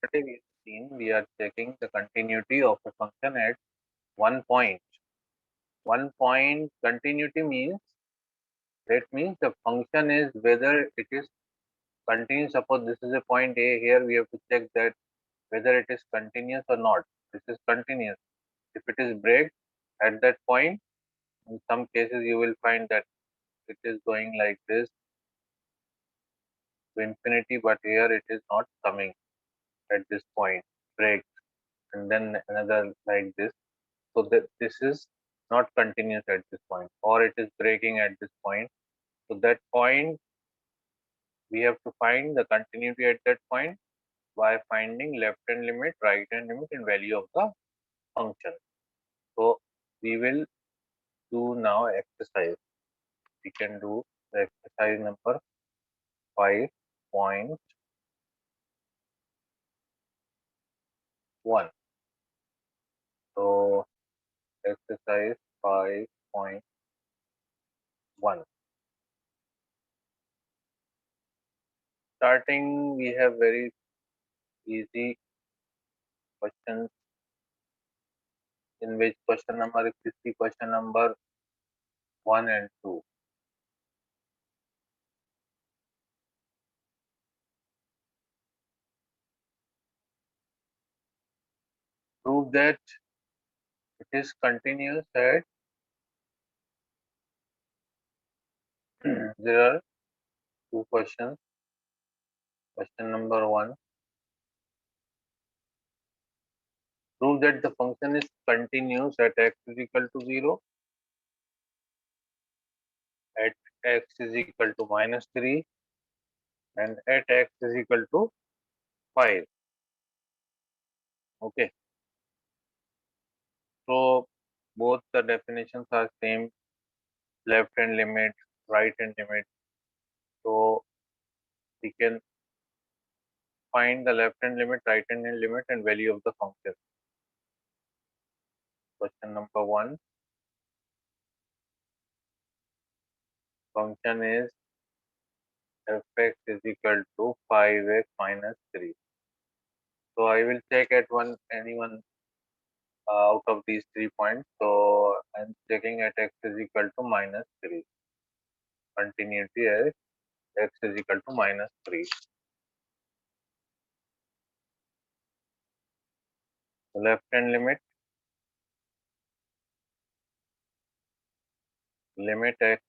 Yesterday we have seen we are checking the continuity of a function at one point. One point continuity means that means the function is whether it is continuous. Suppose this is a point A, here we have to check that whether it is continuous or not. This is continuous. If it is break at that point, in some cases you will find that it is going like this to infinity, but here it is not coming at this point, break, and then another like this. So that this is not continuous at this point, or it is breaking at this point. So that point we have to find the continuity at that point by finding left hand limit, right hand limit, and value of the function. So we will do now exercise. We can do the exercise number 5.1. So exercise 5.1. Starting, we have very easy questions in which question number is the question number 1 and 2. Prove that it is continuous at there are two questions. Question number 1. Prove that the function is continuous at x is equal to 0, at x is equal to minus 3, and at x is equal to 5. Okay. So both the definitions are same, left hand limit, right hand limit. So we can find the left hand limit, right hand limit, and value of the function. Question number 1. Function is fx is equal to 5x minus 3. So I will check at anyone out of these 3 points. So I'm checking at x is equal to minus 3. Continuity as x is equal to minus 3. Left hand limit x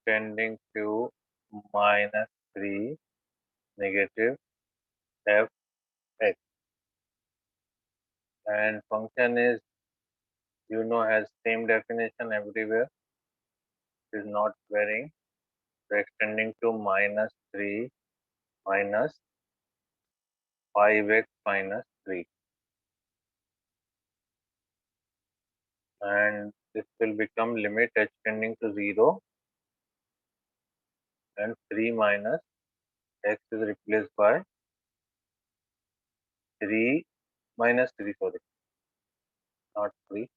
tending to minus 3 negative f x, and function is has same definition everywhere. It is not varying. So extending to minus 3 minus 5x minus 3, and this will become limit h tending to 0, and 3 minus x is replaced by 3 minus 3, sorry, not 3, it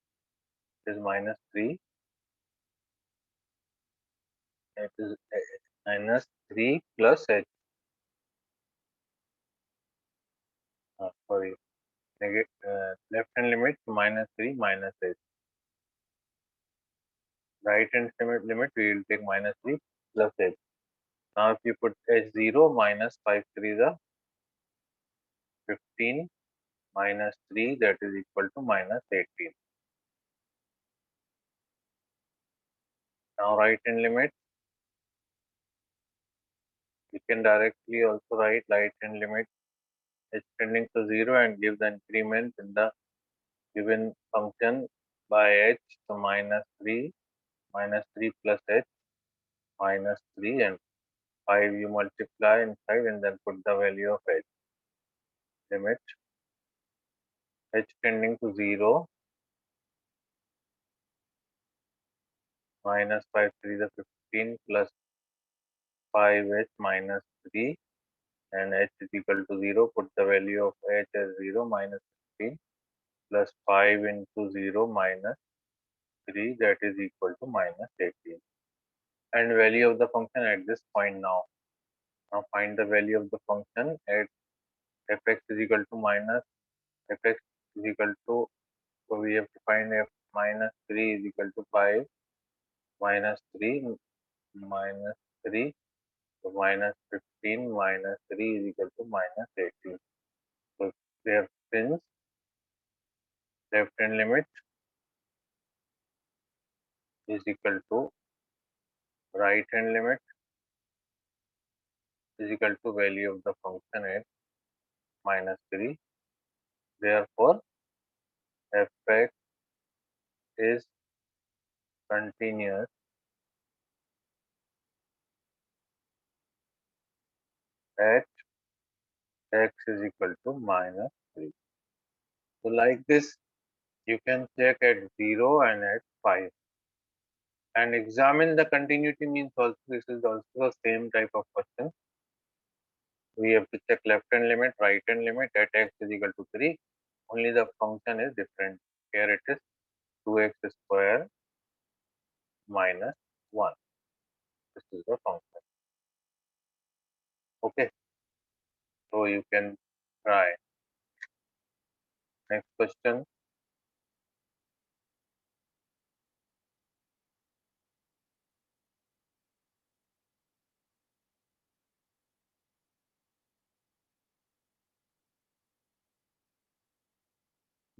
is minus 3, it is minus 3 plus h, sorry, left hand limit minus 3 minus h, right hand limit we will take minus 3 plus h. Now if you put h0 minus 5 3 the 15 minus 3, that is equal to minus 18. Now right hand limit, you can directly also write right hand limit h tending to 0 and give the increment in the given function by h. So minus 3 plus h minus 3, and 5 you multiply inside and then put the value of h. Limit h tending to 0 minus 5 3 the 15 plus 5h minus 3, and h is equal to 0. Put the value of h as 0 minus 15 plus 5 into 0 minus 3, that is equal to minus 18. And value of the function at this point now. Now find the value of the function at fx is equal to minus fx is equal to, so we have to find f minus 3 is equal to 5 minus 3 minus 3, so minus 15 minus 3 is equal to minus 18. So there, since left hand limit is equal to right hand limit is equal to value of the function at minus 3, therefore fx is continuous at x is equal to minus 3. So like this, you can check at 0 and at 5. And examine the continuity means also, this is also the same type of question. We have to check left hand limit, right hand limit at x is equal to 3. Only the function is different. Here it is 2x square minus 1. This is the function. Okay, so you can try. Next question.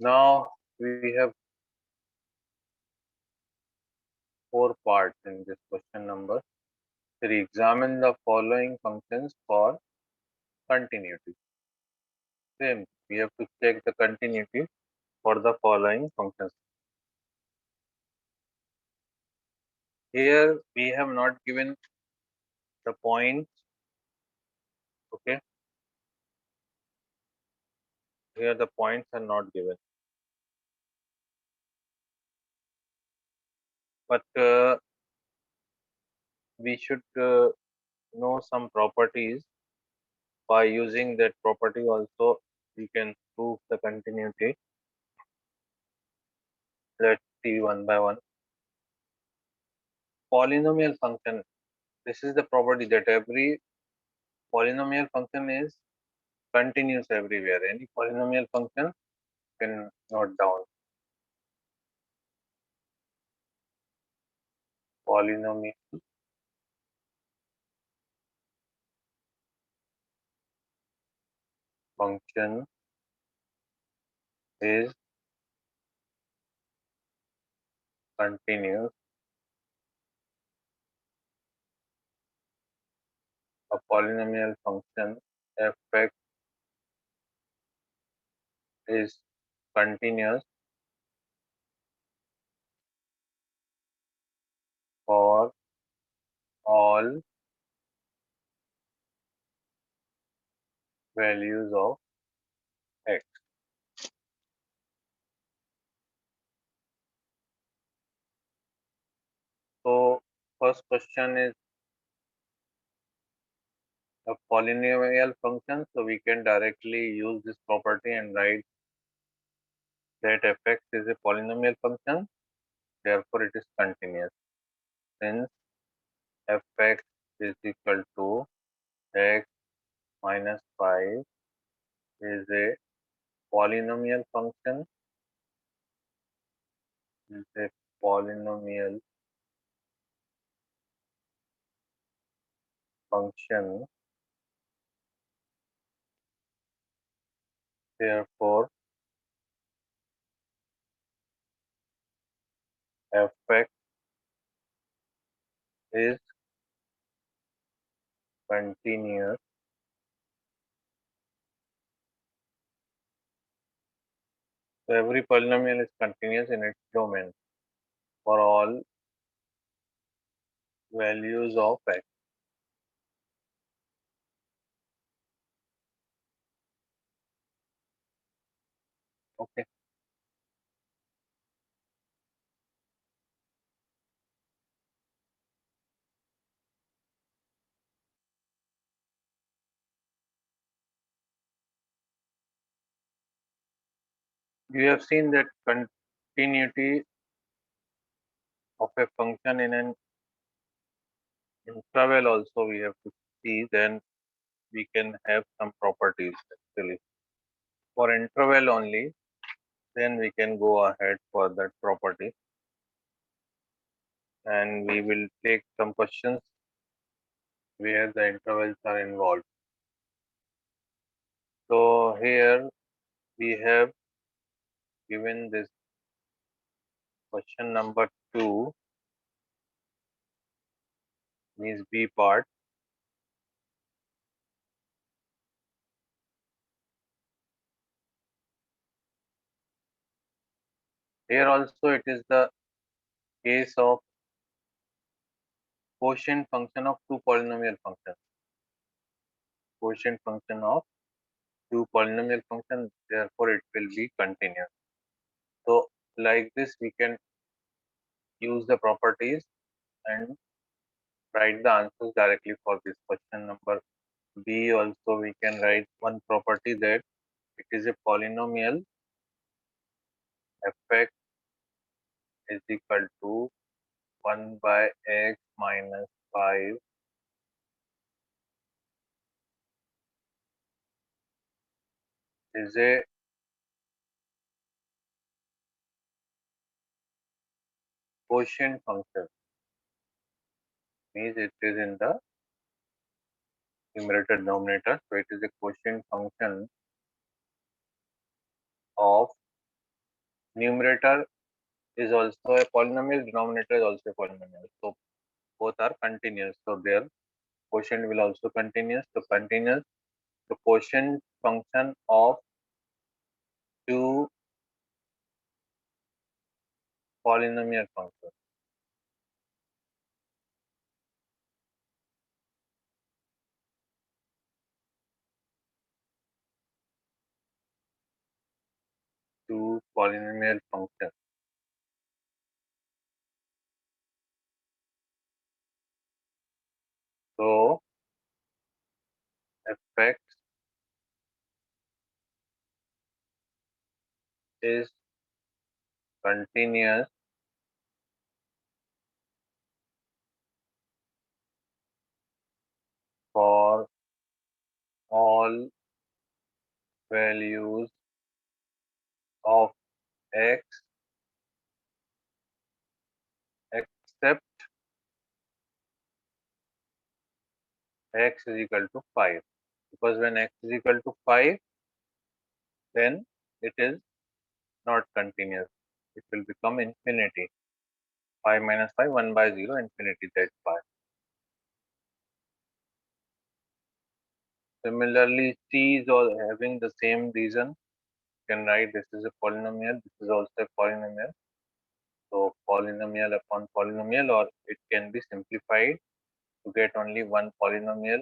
Now we have 4 parts in this question number 3. Examine the following functions for continuity. Same, we have to check the continuity for the following functions. Here we have not given the points. Okay, here the points are not given, but we should know some properties. By using that property also we can prove the continuity. Let's see one by one. Polynomial function. This is the property that every polynomial function is continuous everywhere. Any polynomial function can note down. Polynomial function is continuous. A polynomial function fx is continuous for all values of x. So first question is a polynomial function, so we can directly use this property and write that fx is a polynomial function, therefore it is continuous. Since fx is equal to x minus 5 is a polynomial function, is a polynomial function, therefore fx is continuous. So every polynomial is continuous in its domain for all values of x. Okay. You have seen that continuity of a function in an interval also we have to see. Then we can have some properties actually. For interval only, then we can go ahead for that property, and we will take some questions where the intervals are involved. So here we have given this question number 2, means B part. Here also it is the case of quotient function of two polynomial functions. Quotient function of two polynomial functions, therefore it will be continuous. So like this we can use the properties and write the answers directly for this question number B. Also we can write one property that it is a polynomial fx is equal to 1 by x minus 5 is a quotient function, means it is in the numerator denominator, so it is a quotient function of numerator is also a polynomial, denominator is also a polynomial, so both are continuous, so their quotient will also continuous. So continuous, the quotient function of two polynomial functions. Two polynomial functions. So fx is continuous for all values of x except x is equal to 5, because when x is equal to 5, then it is not continuous, it will become infinity. 5 minus 5, 1 by 0, infinity, that's 5. Similarly, C is all having the same reason. You can write this is a polynomial, this is also a polynomial. So polynomial upon polynomial, or it can be simplified to get only one polynomial.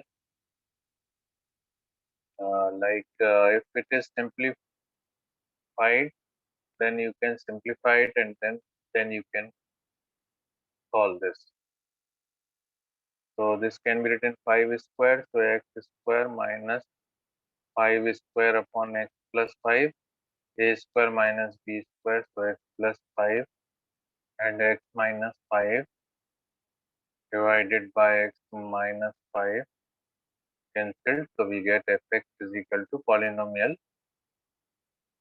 If it is simplified, then you can simplify it, and then you can solve this. So this can be written 5 square, so x square minus 5 square upon x plus 5, a square minus b square, so x plus 5, and x minus 5 divided by x minus 5 cancelled, so we get fx is equal to polynomial,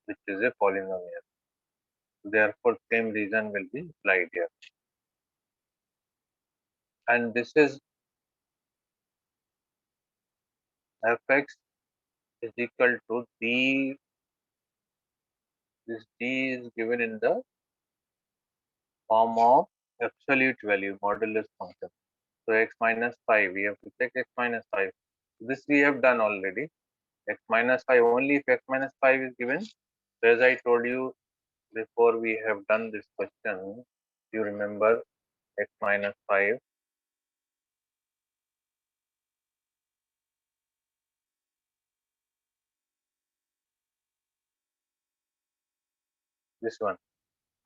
which is a polynomial. Therefore, same reason will be applied here. And this is fx is equal to d. This d is given in the form of absolute value, modulus function. So x minus 5, we have to check x minus 5. This we have done already. X minus 5, only if x minus 5 is given. So as I told you before, we have done this question. You remember x minus 5. This one.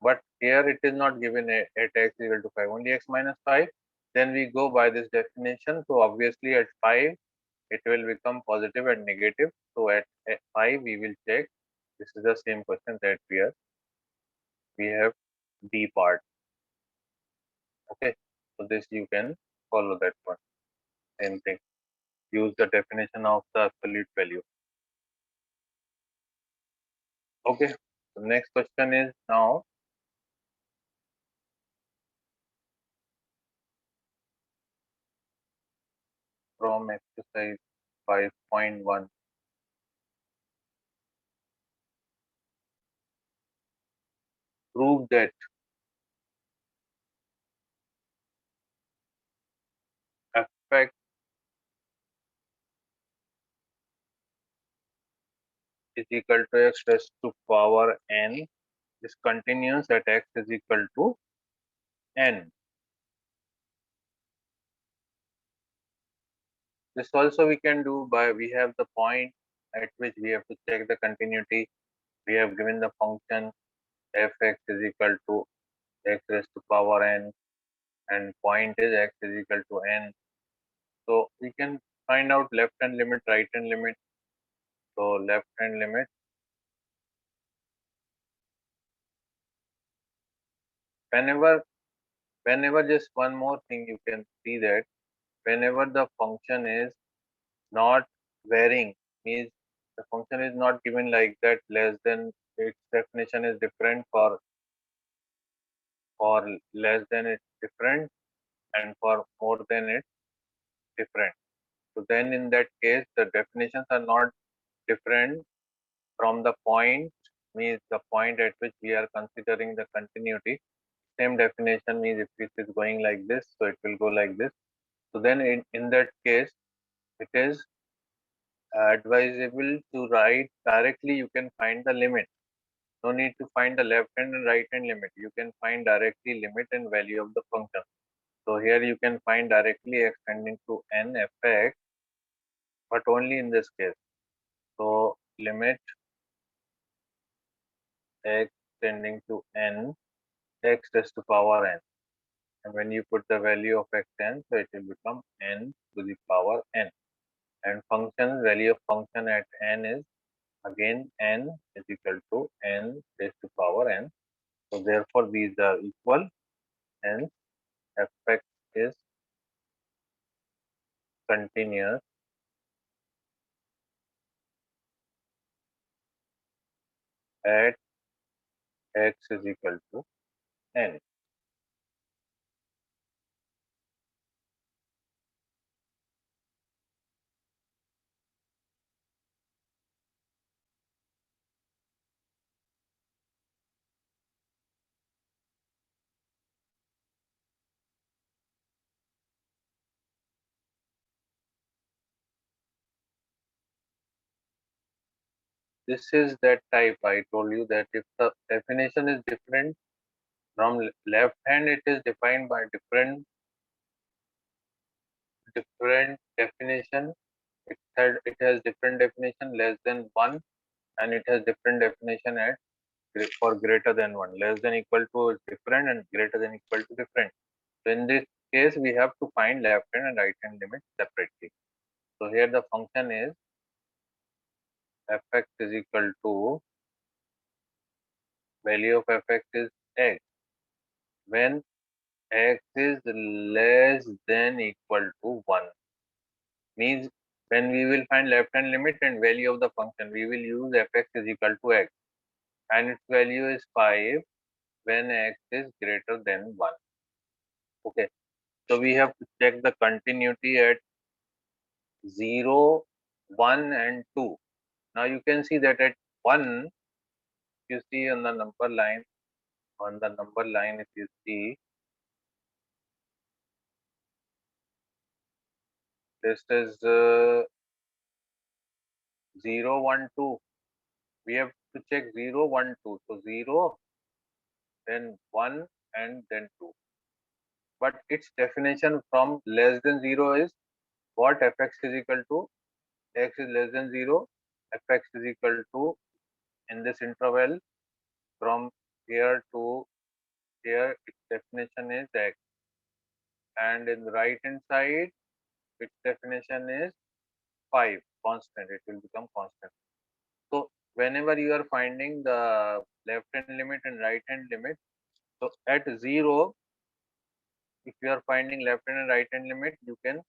But here it is not given at x equal to 5, only x minus 5. Then we go by this definition. So obviously at 5, it will become positive and negative. So at 5, we will check. This is the same question that we have D part. Okay. So this you can follow that one. Same thing. use the definition of the absolute value. Okay, the next question is now from exercise 5.1. Prove that effect is equal to x raised to power n is continuous at x is equal to n. This also we can do by, we have the point at which we have to check the continuity. We have given the function fx is equal to x raised to power n and point is x is equal to n. So we can find out left hand limit, right hand limit. So left hand limit, whenever just one more thing you can see that whenever the function is not varying, means the function is not given like that less than, its definition is different for less than it's different and for more than it's different. So then in that case the definitions are not different from the point, means the point at which we are considering the continuity. Same definition means if it is going like this, so it will go like this. So then in that case it is advisable to write directly, you can find the limit. No need to find the left hand and right hand limit. You can find directly limit and value of the function. So here you can find directly extending to n fx, but only in this case. So limit x tending to n, x raised to power n. And when you put the value of x n, so it will become n to the power n. And function, value of function at n is again n is equal to n raised to power n. So therefore these are equal, hence fx is continuous at x is equal to n. This is that type I told you that if the definition is different from left hand, it is defined by different definition. It has different definition less than one, and it has different definition at for greater than one. Less than equal to is different and greater than equal to different. So in this case, we have to find left hand and right hand limits separately. So here the function is fx is equal to value of fx is x. When x is less than equal to 1, means when we will find left hand limit and value of the function, we will use fx is equal to x and its value is 5 when x is greater than 1. Okay, so we have to check the continuity at 0, 1 and 2. Now you can see that at 1, you see on the number line, if you see, this is 0, 1, 2. We have to check 0, 1, 2. So 0, then 1, and then 2. But its definition from less than 0 is what? Fx is equal to x is less than 0. Fx is equal to, in this interval from here to here, its definition is x. And in the right hand side, its definition is 5, constant. It will become constant. So whenever you are finding the left hand limit and right hand limit, so at 0, if you are finding left hand and right hand limit, you can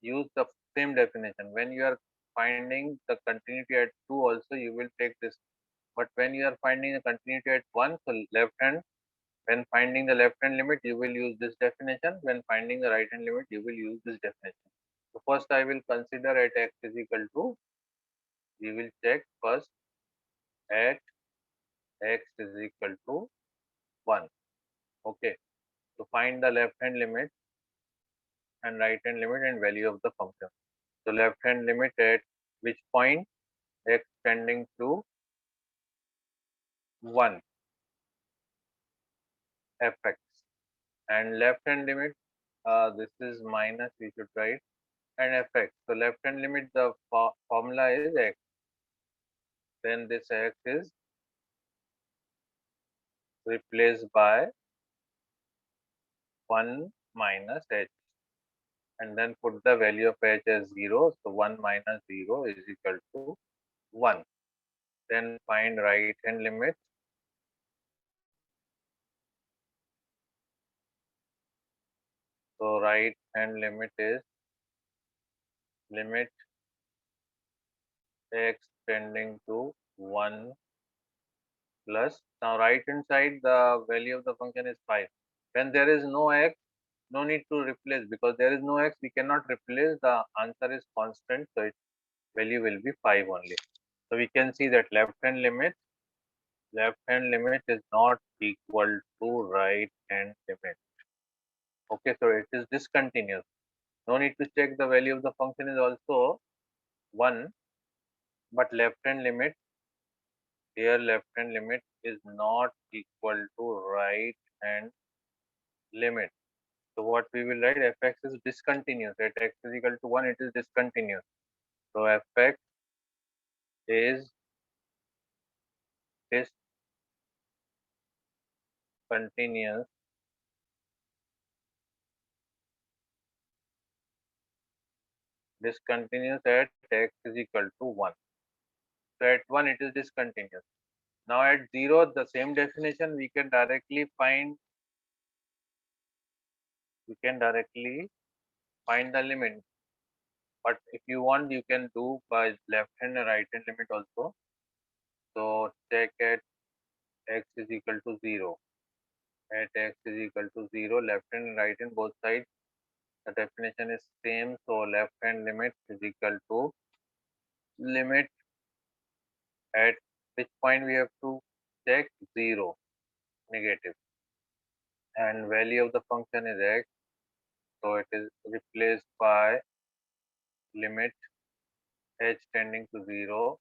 use the same definition. When you are finding the continuity at 2 also, you will take this. But when you are finding the continuity at 1, so left hand, when finding the left hand limit, you will use this definition. When finding the right hand limit, you will use this definition. So first I will consider at x is equal to, we will check first at x is equal to 1. Okay. To find the left hand limit and right hand limit and value of the function. So left hand limit at which point? X tending to 1 fx, and left hand limit, this is minus, we should write, and fx. So left hand limit, the formula is x, then this x is replaced by 1 minus h, and then put the value of h as 0. So 1 minus 0 is equal to 1. Then find right hand limit. So right hand limit is limit x tending to 1 plus. Now right hand side, the value of the function is 5. When there is no x, no need to replace, because there is no x, we cannot replace. The answer is constant, so its value will be 5 only. So we can see that left hand limit is not equal to right hand limit. Okay, so it is discontinuous. No need to check, the value of the function is also 1, but left hand limit, here left hand limit is not equal to right hand limit. So what we will write, fx is discontinuous. At x is equal to 1, it is discontinuous. So fx is discontinuous at x is equal to 1. So at 1 it is discontinuous. Now at 0, the same definition, we can directly find the limit. But if you want, you can do by left hand and right hand limit also. So check at x is equal to 0. At x is equal to 0, left hand and right hand both sides, the definition is same. So left hand limit is equal to limit at which point we have to check? 0, negative. And value of the function is x. So it is replaced by limit h tending to 0,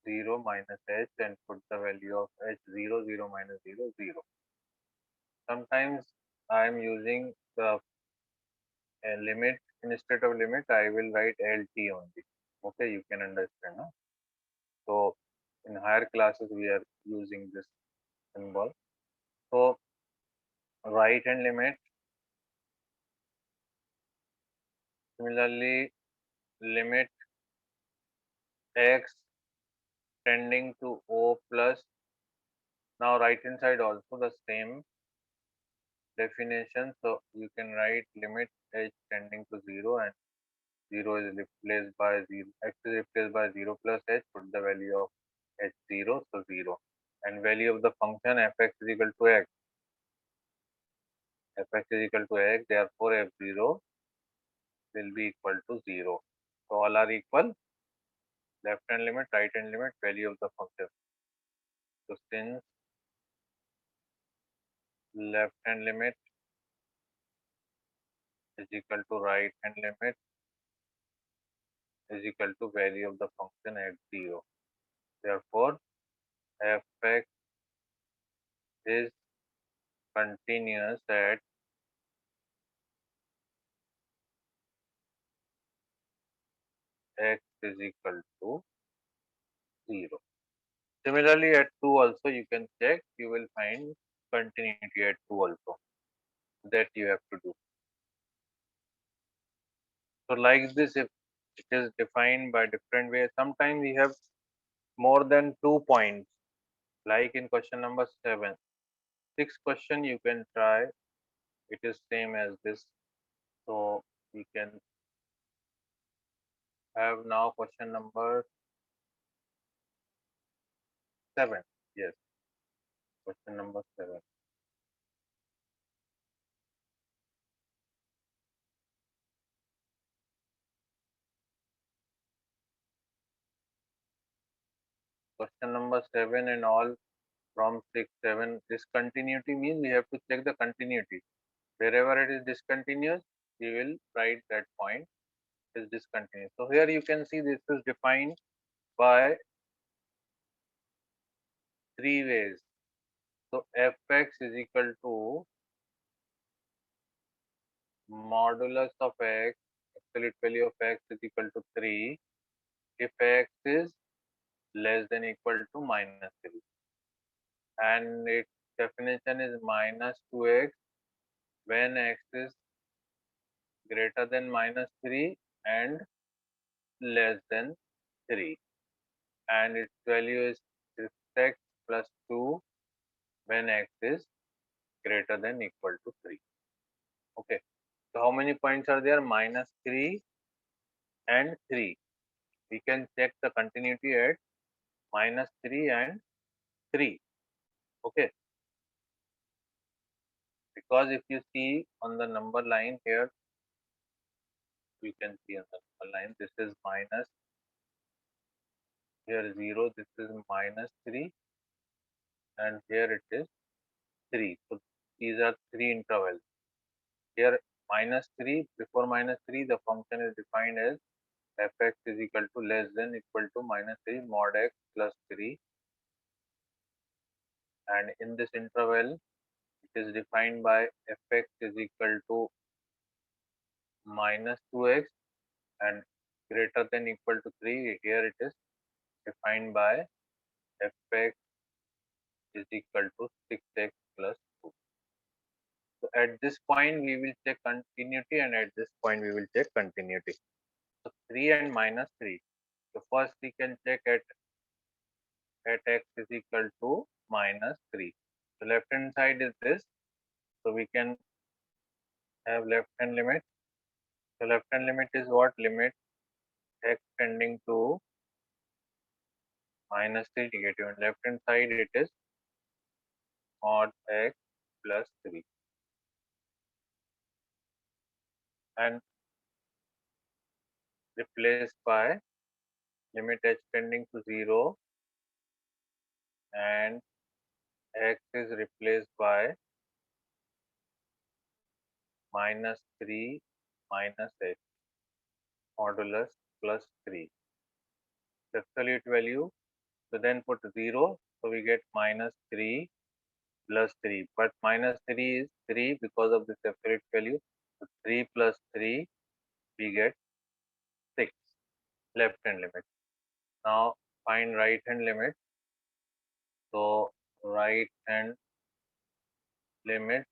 0 minus h, and put the value of h, 0, 0 minus 0, 0. Sometimes I am using the limit, instead of limit I will write LT only. Okay, you can understand. No? So in higher classes we are using this symbol. So right hand limit, similarly limit x tending to O plus. Now right hand side also the same definition. So you can write limit h tending to 0, and 0 is replaced by 0, x is replaced by 0 plus h, put the value of h 0, so 0. And value of the function fx is equal to x. Fx is equal to x, therefore f0 will be equal to 0. So all are equal, left hand limit, right hand limit, value of the function. So since left hand limit is equal to right hand limit is equal to value of the function at 0. Therefore, fx is continuous at x is equal to 0. Similarly, at 2 also you can check, you will find continuity at 2 also. That you have to do. So like this, if it is defined by different ways, sometimes we have more than 2 points, like in question number 7. 6 question you can try, it is same as this. So we can have now question number 7. Yes, question number 7. Question number 7 and all from 6, 7. Discontinuity means we have to check the continuity. Wherever it is discontinuous, we will write that point is discontinuous. So here you can see this is defined by 3 ways. So fx is equal to modulus of x, absolute value of x is equal to 3 if x is less than equal to minus 3. And its definition is minus 2x when x is greater than minus 3 and less than 3. And its value is 6x plus 2 when x is greater than equal to 3. Okay. So how many points are there? Minus 3 and 3. We can check the continuity at minus 3 and 3. Okay. Because if you see on the number line here, you can see on the number line, this is minus, here 0, this is minus 3, and here it is 3. So these are 3 intervals. Here minus 3, before minus 3, the function is defined as fx is equal to less than equal to minus 3 mod x plus 3. And in this interval, it is defined by fx is equal to minus 2x and greater than equal to 3. Here it is defined by fx is equal to 6x plus 2. So at this point we will check continuity, and at this point we will check continuity. So 3 and minus 3. So first we can check at x is equal to minus 3. So left hand side is this. So we can have left hand limit. So left hand limit is what? Limit x tending to minus 3 negative, and left hand side it is mod x plus 3. And replaced by limit h tending to 0 and x is replaced by minus 3 minus x modulus plus 3. Absolute value, so then put 0, so we get minus 3 plus 3. But minus 3 is 3 because of this absolute value. So 3 plus 3, we get 6. Left hand limit. Now find right hand limit. So right hand limit